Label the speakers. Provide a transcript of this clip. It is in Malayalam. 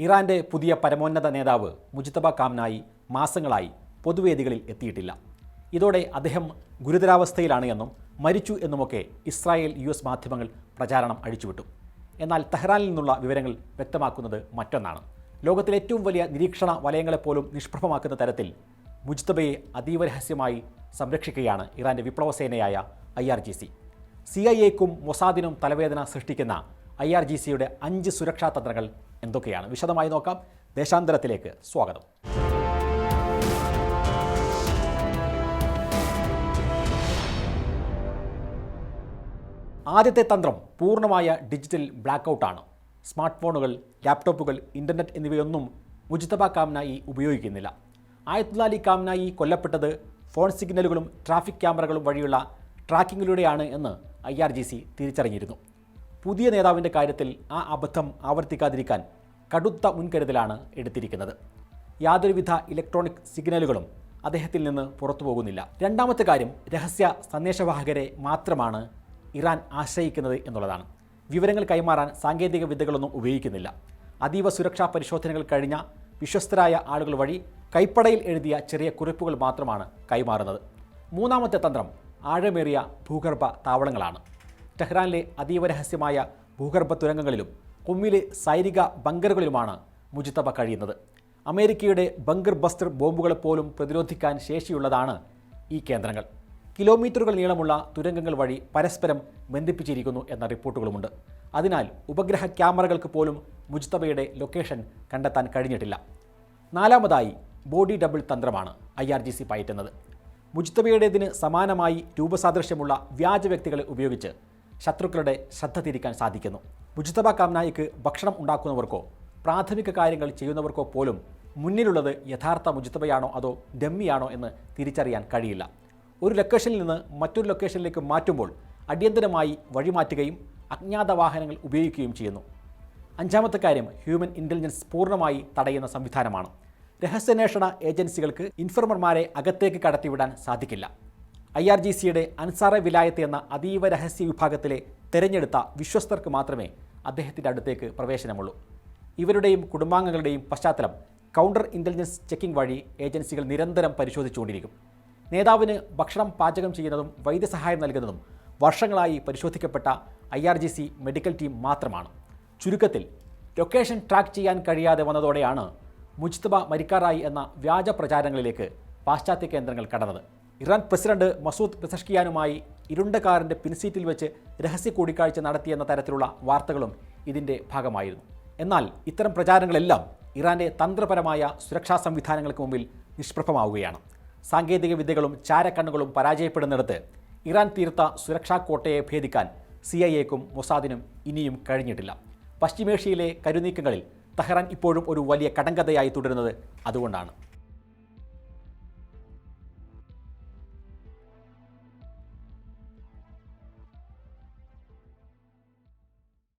Speaker 1: ഇറാന്റെ പുതിയ പരമോന്നത നേതാവ് മുജ്തബ കാംനായി മാസങ്ങളായി പൊതുവേദികളിൽ എത്തിയിട്ടില്ല. ഇതോടെ അദ്ദേഹം ഗുരുതരാവസ്ഥയിലാണ് എന്നും മരിച്ചു എന്നുമൊക്കെ ഇസ്രായേൽ US മാധ്യമങ്ങൾ പ്രചാരണം അഴിച്ചുവിട്ടു. എന്നാൽ തെഹ്റാനിൽ നിന്നുള്ള വിവരങ്ങൾ വ്യക്തമാക്കുന്നത് മറ്റൊന്നാണ്. ലോകത്തിലെ ഏറ്റവും വലിയ നിരീക്ഷണ വലയങ്ങളെപ്പോലും നിഷ്പ്രഭമാക്കുന്ന തരത്തിൽ മുജ്തബയെ അതീവ രഹസ്യമായി സംരക്ഷിക്കുകയാണ് ഇറാന്റെ വിപ്ലവസേനയായ IRGC. CIA-ക്കും മൊസാദിനും തലവേദന സൃഷ്ടിക്കുന്ന IRGCയുടെ 5 സുരക്ഷാ തന്ത്രങ്ങൾ എന്തൊക്കെയാണ്? വിശദമായി നോക്കാം. ദേശാന്തരത്തിലേക്ക് സ്വാഗതം. ആദ്യത്തെ തന്ത്രം പൂർണ്ണമായ ഡിജിറ്റൽ ബ്ലാക്കൗട്ടാണ്. സ്മാർട്ട് ഫോണുകൾ, ലാപ്ടോപ്പുകൾ, ഇൻ്റർനെറ്റ് എന്നിവയൊന്നും മുജ്തബ കാംനായി ഉപയോഗിക്കുന്നില്ല. ആയത്തുള്ള അലി കാംനായി കൊല്ലപ്പെട്ടത് ഫോൺ സിഗ്നലുകളും ട്രാഫിക് ക്യാമറകളും വഴിയുള്ള ട്രാക്കിങ്ങിലൂടെയാണ് എന്ന് IRGC തിരിച്ചറിഞ്ഞിരുന്നു. പുതിയ നേതാവിൻ്റെ കാര്യത്തിൽ ആ അബദ്ധം ആവർത്തിക്കാതിരിക്കാൻ കടുത്ത മുൻകരുതലാണ് എടുത്തിരിക്കുന്നത്. യാതൊരുവിധ ഇലക്ട്രോണിക് സിഗ്നലുകളും അദ്ദേഹത്തിൽ നിന്ന് പുറത്തു പോകുന്നില്ല. രണ്ടാമത്തെ കാര്യം, രഹസ്യ സന്ദേശവാഹകരെ മാത്രമാണ് ഇറാൻ ആശ്രയിക്കുന്നത് എന്നുള്ളതാണ്. വിവരങ്ങൾ കൈമാറാൻ സാങ്കേതിക വിദ്യകളൊന്നും ഉപയോഗിക്കുന്നില്ല. അതീവ സുരക്ഷാ പരിശോധനകൾ കഴിഞ്ഞ വിശ്വസ്തരായ ആളുകൾ വഴി കൈപ്പടയിൽ എഴുതിയ ചെറിയ കുറിപ്പുകൾ മാത്രമാണ് കൈമാറുന്നത്. മൂന്നാമത്തെ തന്ത്രം ആഴമേറിയ ഭൂഗർഭ താവളങ്ങളാണ്. ടെഹ്റാനിലെ അതീവ രഹസ്യമായ ഭൂഗർഭ തുരങ്കങ്ങളിലും കുമ്മിലെ സൈനിക ബങ്കറുകളിലുമാണ് മുജ്തബ കഴിയുന്നത്. അമേരിക്കയുടെ ബങ്കർ ബസ്റ്റർ ബോംബുകളെപ്പോലും പ്രതിരോധിക്കാൻ ശേഷിയുള്ളതാണ് ഈ കേന്ദ്രങ്ങൾ. കിലോമീറ്ററുകൾ നീളമുള്ള തുരങ്കങ്ങൾ വഴി പരസ്പരം ബന്ധിപ്പിച്ചിരിക്കുന്നു എന്ന റിപ്പോർട്ടുകളുമുണ്ട്. അതിനാൽ ഉപഗ്രഹ ക്യാമറകൾക്ക് പോലും മുജ്തബയുടെ ലൊക്കേഷൻ കണ്ടെത്താൻ കഴിഞ്ഞിട്ടില്ല. നാലാമതായി ബോഡി ഡബിൾ തന്ത്രമാണ് IRGC പയറ്റുന്നത്. മുജ്തബയുടേതിന് സമാനമായി രൂപസാദൃശ്യമുള്ള വ്യാജ വ്യക്തികളെ ഉപയോഗിച്ച് ശത്രുക്കളുടെ ശ്രദ്ധ തിരിക്കാൻ സാധിക്കുന്നു. മുജ്തബ കാംനായിക്ക് ഭക്ഷണം ഉണ്ടാക്കുന്നവർക്കോ പ്രാഥമിക കാര്യങ്ങൾ ചെയ്യുന്നവർക്കോ പോലും മുന്നിലുള്ളത് യഥാർത്ഥ മുജ്തബയാണോ അതോ ഡമ്മിയാണോ എന്ന് തിരിച്ചറിയാൻ കഴിയില്ല. ഒരു ലൊക്കേഷനിൽ നിന്ന് മറ്റൊരു ലൊക്കേഷനിലേക്ക് മാറ്റുമ്പോൾ അടിയന്തരമായി വഴിമാറ്റുകയും അജ്ഞാത വാഹനങ്ങൾ ഉപയോഗിക്കുകയും ചെയ്യുന്നു. അഞ്ചാമത്തെ കാര്യം, ഹ്യൂമൻ ഇൻ്റലിജൻസ് പൂർണ്ണമായി തടയുന്ന സംവിധാനമാണ്. രഹസ്യാന്വേഷണ ഏജൻസികൾക്ക് ഇൻഫർമർമാരെ അകത്തേക്ക് കടത്തിവിടാൻ സാധിക്കില്ല. IRGCയുടെ അൻസാറെ വിലായത്ത് എന്ന അതീവ രഹസ്യ വിഭാഗത്തിലെ തിരഞ്ഞെടുത്ത വിശ്വസ്തർക്ക് മാത്രമേ അദ്ദേഹത്തിൻ്റെ അടുത്തേക്ക് പ്രവേശനമുള്ളൂ. ഇവരുടെയും കുടുംബാംഗങ്ങളുടെയും പശ്ചാത്തലം കൗണ്ടർ ഇൻ്റലിജൻസ് ചെക്കിംഗ് വഴി ഏജൻസികൾ നിരന്തരം പരിശോധിച്ചുകൊണ്ടിരിക്കും. നേതാവിന് ഭക്ഷണം പാചകം ചെയ്യുന്നതും വൈദ്യസഹായം നൽകുന്നതും വർഷങ്ങളായി പരിശോധിക്കപ്പെട്ട IRGC മെഡിക്കൽ ടീം മാത്രമാണ്. ചുരുക്കത്തിൽ, ലൊക്കേഷൻ ട്രാക്ക് ചെയ്യാൻ കഴിയാതെ വന്നതോടെയാണ് മുജ്തബ മരിക്കാറായി എന്ന വ്യാജ പ്രചാരങ്ങളിലേക്ക് പാശ്ചാത്യ കേന്ദ്രങ്ങൾ കടന്നത്. ഇറാൻ പ്രസിഡന്റ് മസൂദ് പെസഷ്കിയാനുമായി ഇരുണ്ട കാറിൻ്റെ പിൻസീറ്റിൽ വെച്ച് രഹസ്യ കൂടിക്കാഴ്ച നടത്തിയെന്ന തരത്തിലുള്ള വാർത്തകളും ഇതിൻ്റെ ഭാഗമായിരുന്നു. എന്നാൽ ഇത്തരം പ്രചാരങ്ങളെല്ലാം ഇറാൻ്റെ തന്ത്രപരമായ സുരക്ഷാ സംവിധാനങ്ങൾക്ക് മുമ്പിൽ നിഷ്പ്രഭമാവുകയാണ്. സാങ്കേതിക വിദ്യകളും ചാരക്കണ്ണുകളും പരാജയപ്പെടുന്നിടത്ത് ഇറാൻ തീർത്ത സുരക്ഷാ കോട്ടയെ ഭേദിക്കാൻ CIA-ക്കും മൊസാദിനും ഇനിയും കഴിഞ്ഞിട്ടില്ല. പശ്ചിമേഷ്യയിലെ കരുനീക്കങ്ങളിൽ തെഹ്റാൻ ഇപ്പോഴും ഒരു വലിയ കടങ്കഥയായി തുടരുന്നത് അതുകൊണ്ടാണ്.